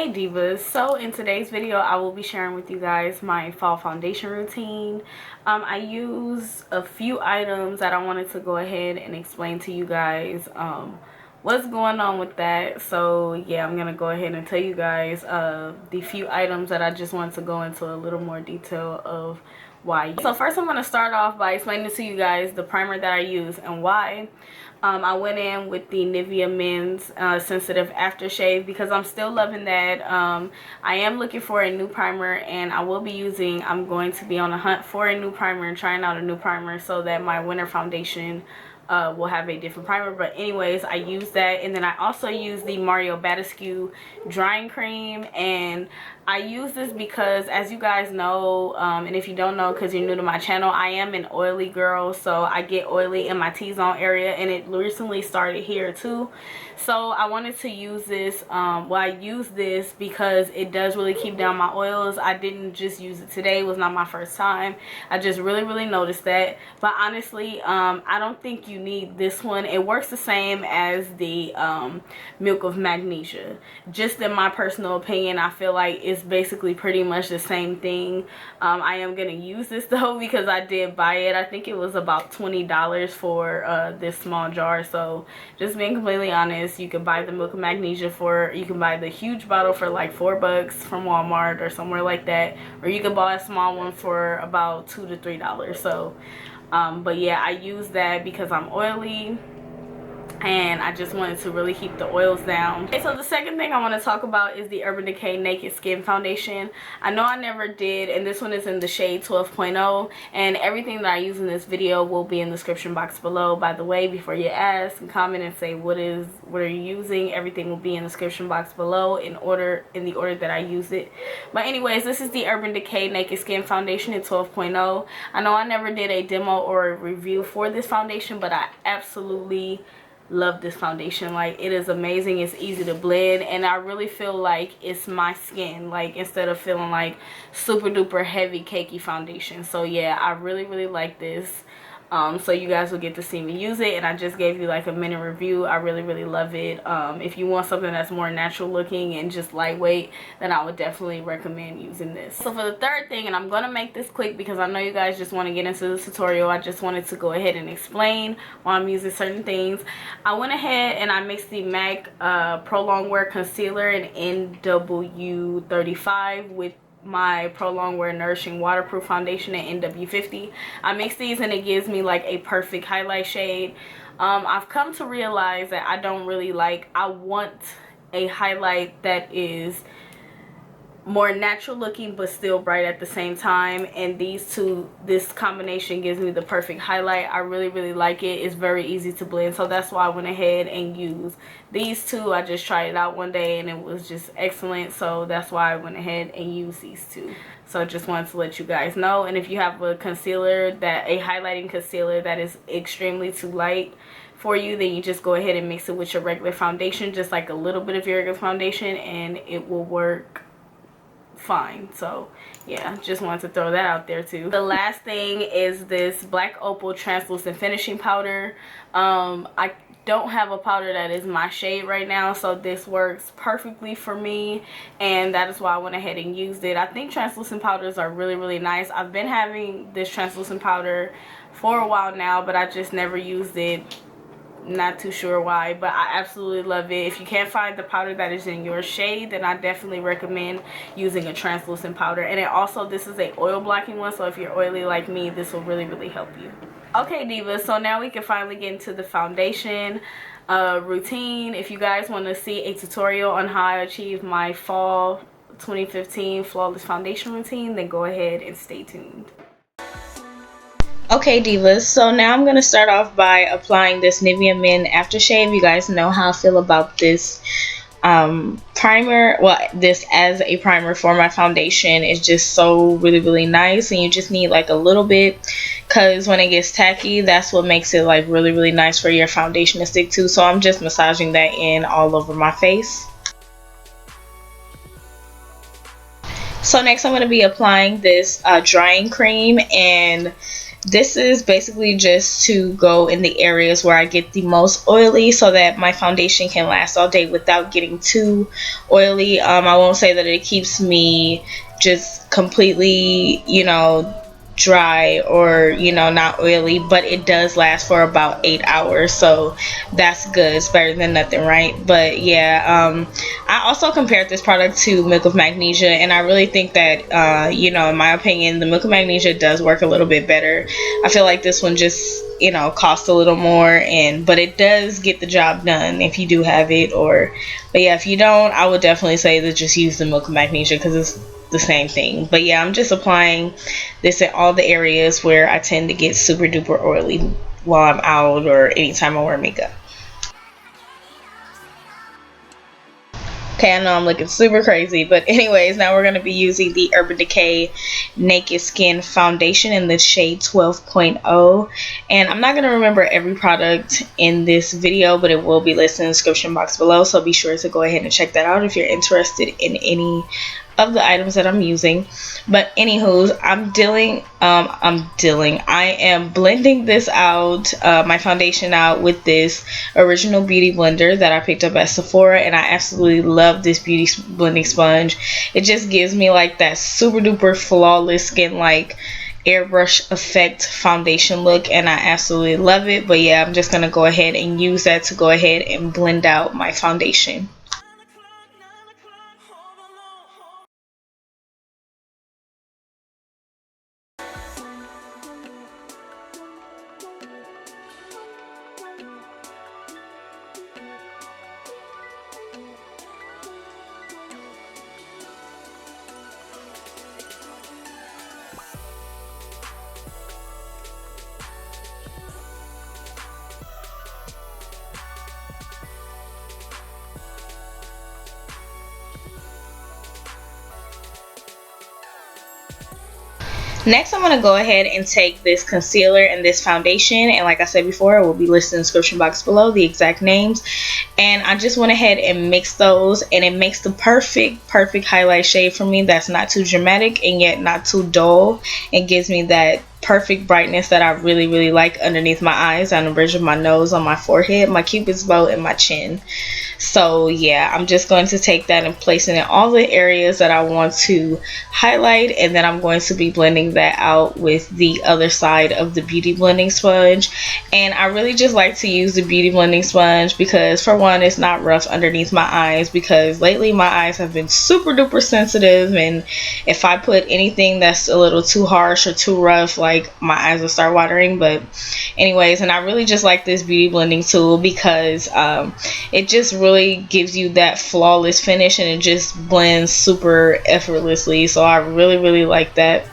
Hey divas, so in today's video I will be sharing with you guys my fall foundation routine. I use a few items that I wanted to go ahead and explain to you guys what's going on with that. So yeah, I'm gonna go ahead and tell you guys the few items that I just wanted to go into a little more detail of why. So first I'm going to start off by explaining to you guys the primer that I use and why. I went in with the NIVEA Men's Sensitive Aftershave because I'm still loving that. I am looking for a new primer, and I'm going to be on a hunt for a new primer and trying out a new primer so that my winter foundation will have a different primer. But anyways, I use that, and then I also use the BADESCU drying cream, and I use this because, as you guys know, and if you don't know because you're new to my channel, I am an oily girl, so I get oily in my T-zone area, and it recently started here too. So I wanted to use this. I use this because it does really keep down my oils. I didn't just use it today. It was not my first time. I just really noticed that. But honestly, I don't think you need this one. It works the same as the Milk of Magnesia. Just in my personal opinion, I feel like it's basically pretty much the same thing. I am going to use this though because I did buy it. I think it was about $20 for this small jar. So just being completely honest, you can buy the Milk of Magnesia you can buy the huge bottle for like $4 from Walmart or somewhere like that, or you can buy a small one for about $2 to $3. So but yeah, I use that because I'm oily and I just wanted to really keep the oils down. Okay, so the second thing I want to talk about is the Urban Decay Naked Skin Foundation. I know I never did, and this one is in the shade 12.0, and everything that I use in this video will be in the description box below. By the way, before you ask and comment and say what are you using, everything will be in the description box below in the order that I use it. But anyways, this is the Urban Decay Naked Skin Foundation in 12.0. I know I never did a demo or a review for this foundation, but I absolutely love this foundation. Like, it is amazing. It's easy to blend, and I really feel like it's my skin, like, instead of feeling like super duper heavy cakey foundation. So yeah, I really like this. So you guys will get to see me use it, and I just gave you like a minute review. I really love it. If you want something that's more natural looking and just lightweight, then I would definitely recommend using this. So for the third thing, and I'm gonna make this quick because I know you guys just want to get into this tutorial, I just wanted to go ahead and explain why I'm using certain things. I went ahead and I mixed the MAC Pro Longwear Concealer in NW35 with my Pro Longwear Nourishing Waterproof Foundation in NW50. I mix these and it gives me like a perfect highlight shade. I've come to realize that I want a highlight that is more natural looking but still bright at the same time, and this combination gives me the perfect highlight. I really like it. It's very easy to blend, so that's why I went ahead and used these two. I just tried it out one day and it was just excellent, so that's why I went ahead and used these two. So I just wanted to let you guys know. And if you have a highlighting concealer that is extremely too light for you, then you just go ahead and mix it with your regular foundation, just like a little bit of your regular foundation, and it will work fine. So yeah, just wanted to throw that out there too. The last thing is this Black Opal Translucent Finishing Powder. I don't have a powder that is my shade right now, so this works perfectly for me, and that is why I went ahead and used it. I think translucent powders are really nice. I've been having this translucent powder for a while now, but I just never used it. Not too sure why, but I absolutely love it. If you can't find the powder that is in your shade, then I definitely recommend using a translucent powder. And this is a oil blocking one, so if you're oily like me, this will really help you. Okay divas, so now we can finally get into the foundation routine. If you guys want to see a tutorial on how I achieve my fall 2015 flawless foundation routine, then go ahead and stay tuned. Okay divas, so now I'm going to start off by applying this NIVEA Men aftershave. You guys know how I feel about this primer. Well, this as a primer for my foundation is just so really nice, and you just need like a little bit, because when it gets tacky, that's what makes it like really nice for your foundation to stick to. So I'm just massaging that in all over my face. So next I'm going to be applying this drying cream, and This is basically just to go in the areas where I get the most oily so that my foundation can last all day without getting too oily. I won't say that it keeps me just completely, you know, dry or, you know, not oily, but it does last for about 8 hours, so that's good. It's better than nothing, right? But yeah, I also compared this product to milk of magnesia, and I really think that you know, in my opinion, the milk of magnesia does work a little bit better. I feel like this one just, you know, costs a little more, and but it does get the job done if you do have it. Or but yeah, if you don't, I would definitely say that just use the milk of magnesia because it's the same thing. But yeah, I'm just applying this in all the areas where I tend to get super duper oily while I'm out or anytime I wear makeup. Okay, I know I'm looking super crazy, but anyways, now we're going to be using the Urban Decay Naked Skin Foundation in the shade 12.0. And I'm not going to remember every product in this video, but it will be listed in the description box below, so be sure to go ahead and check that out if you're interested in any of the items that I'm using. But anywho's, I am blending this out, my foundation out with this original beauty blender that I picked up at Sephora, and I absolutely love this beauty blending sponge. It just gives me like that super duper flawless skin, like airbrush effect foundation look, and I absolutely love it. But yeah, I'm just gonna go ahead and use that to go ahead and blend out my foundation. Next, I'm going to go ahead and take this concealer and this foundation, and like I said before, it will be listed in the description box below, the exact names. And I just went ahead and mixed those, and it makes the perfect highlight shade for me that's not too dramatic and yet not too dull. It gives me that perfect brightness that I really like underneath my eyes, on the bridge of my nose, on my forehead, my cupid's bow, and my chin. So yeah, I'm just going to take that and place it in all the areas that I want to highlight, and then I'm going to be blending that out with the other side of the beauty blending sponge. And I really just like to use the beauty blending sponge because, for one, it's not rough underneath my eyes, because lately my eyes have been super duper sensitive, and if I put anything that's a little too harsh or too rough, like, my eyes will start watering. But anyways, and I really just like this beauty blending tool because it just really gives you that flawless finish, and it just blends super effortlessly. So I really like that.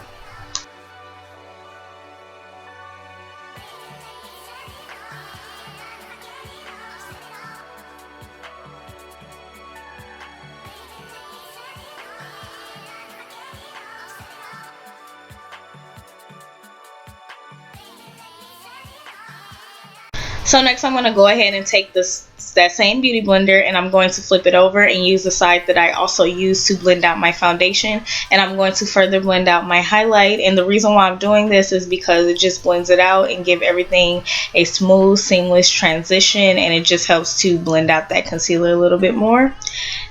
So next, I'm going to go ahead and take that same beauty blender, and I'm going to flip it over and use the side that I also use to blend out my foundation, and I'm going to further blend out my highlight. And the reason why I'm doing this is because it just blends it out and give everything a smooth, seamless transition, and it just helps to blend out that concealer a little bit more.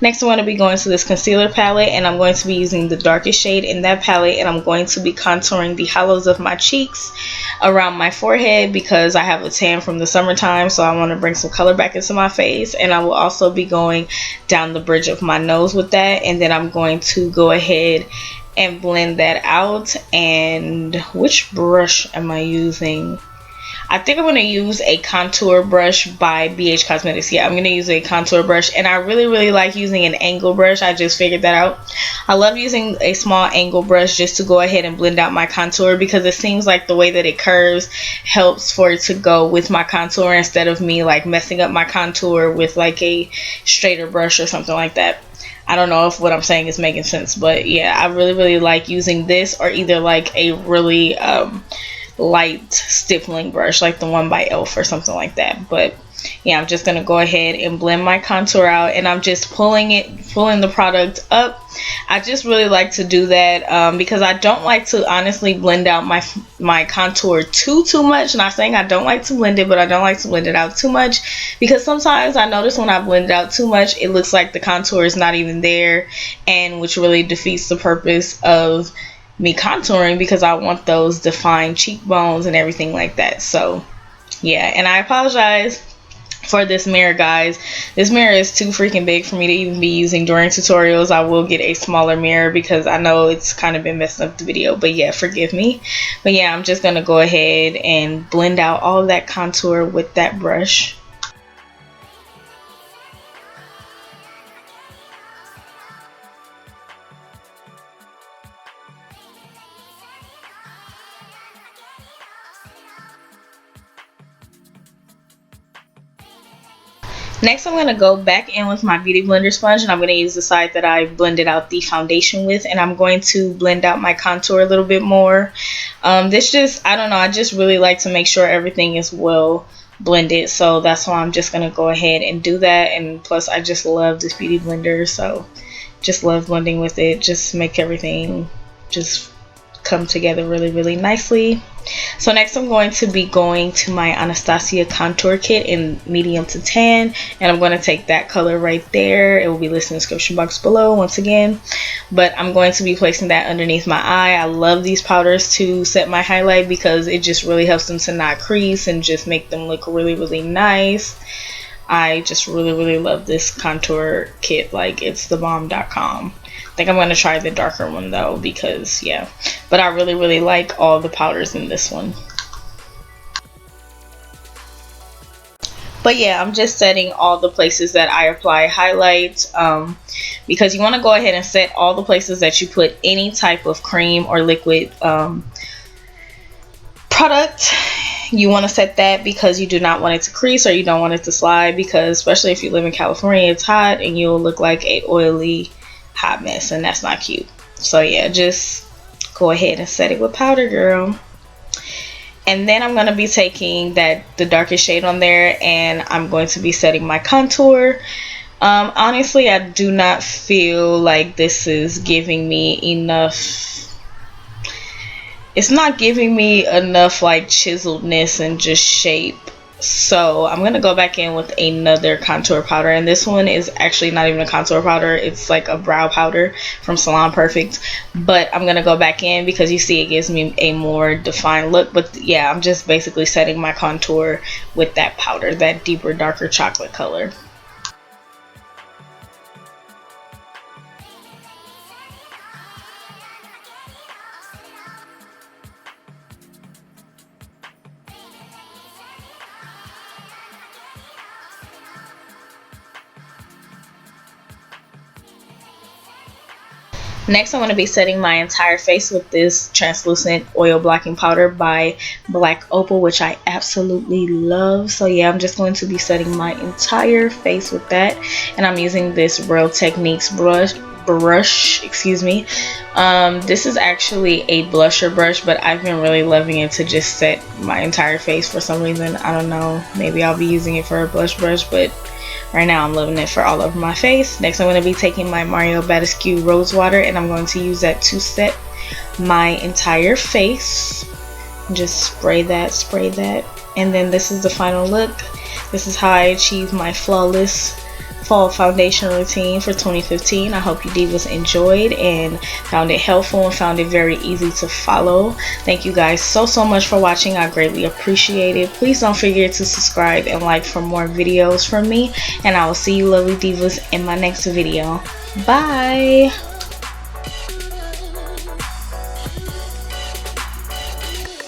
Next, I'm going to be going to this concealer palette, and I'm going to be using the darkest shade in that palette, and I'm going to be contouring the hollows of my cheeks around my forehead because I have a tan from the summertime, so I want to bring some color back into my face. And I will also be going down the bridge of my nose with that, and then I'm going to go ahead and blend that out. And which brush am I using? I think I'm going to use a contour brush by BH Cosmetics. Yeah, I'm going to use a contour brush, and I really like using an angle brush. I just figured that out. I love using a small angle brush just to go ahead and blend out my contour, because it seems like the way that it curves helps for it to go with my contour, instead of me like messing up my contour with like a straighter brush or something like that. I don't know if what I'm saying is making sense, but yeah, I really like using this, or either like a really light stippling brush like the one by Elf or something like that. But yeah, I'm just gonna go ahead and blend my contour out, and I'm just pulling the product up. I just really like to do that because I don't like to honestly blend out my contour too much. Not saying I don't like to blend it, but I don't like to blend it out too much, because sometimes I notice when I blend it out too much, it looks like the contour is not even there, and which really defeats the purpose of me contouring, because I want those defined cheekbones and everything like that. So yeah, and I apologize for this mirror, guys. This mirror is too freaking big for me to even be using during tutorials. I will get a smaller mirror because I know it's kind of been messing up the video, but yeah, forgive me. But yeah, I'm just gonna go ahead and blend out all of that contour with that brush. Next, I'm going to go back in with my Beauty Blender sponge, and I'm going to use the side that I blended out the foundation with, and I'm going to blend out my contour a little bit more. This just, I don't know, I just really like to make sure everything is well blended, so that's why I'm just going to go ahead and do that. And plus, I just love this Beauty Blender, so just love blending with it. Just make everything just come together really nicely. So next, I'm going to be going to my Anastasia contour kit in medium to tan, and I'm going to take that color right there. It will be listed in the description box below once again, but I'm going to be placing that underneath my eye. I love these powders to set my highlight because it just really helps them to not crease and just make them look really nice. I just really love this contour kit. Like, it's the bomb.com. I think I'm going to try the darker one though, because yeah, but I really like all the powders in this one. But yeah, I'm just setting all the places that I apply highlights, because you want to go ahead and set all the places that you put any type of cream or liquid product. You want to set that because you do not want it to crease, or you don't want it to slide, because especially if you live in California, it's hot and you'll look like a oily hot mess, and that's not cute. So yeah, just go ahead and set it with powder, girl. And then I'm going to be taking the darkest shade on there, and I'm going to be setting my contour. Honestly, I do not feel like this is giving me enough. It's not giving me enough like chiseledness and just shape. So I'm going to go back in with another contour powder, and this one is actually not even a contour powder. It's like a brow powder from Salon Perfect, but I'm going to go back in because you see it gives me a more defined look. But yeah, I'm just basically setting my contour with that powder, that deeper, darker chocolate color. Next, I'm going to be setting my entire face with this translucent oil blocking powder by Black Opal, which I absolutely love. So yeah, I'm just going to be setting my entire face with that, and I'm using this Real Techniques brush, excuse me. This is actually a blusher brush, but I've been really loving it to just set my entire face for some reason. I don't know, maybe I'll be using it for a blush brush, but right now I'm loving it for all over my face. Next, I'm going to be taking my Mario Badescu Rose Water, and I'm going to use that to set my entire face. Just spray that, and then this is the final look. This is how I achieve my flawless fall foundation routine for 2015. I hope you divas enjoyed and found it helpful and found it very easy to follow. Thank you guys so much for watching. I greatly appreciate it. Please don't forget to subscribe and like for more videos from me, and I will see you lovely divas in my next video. Bye.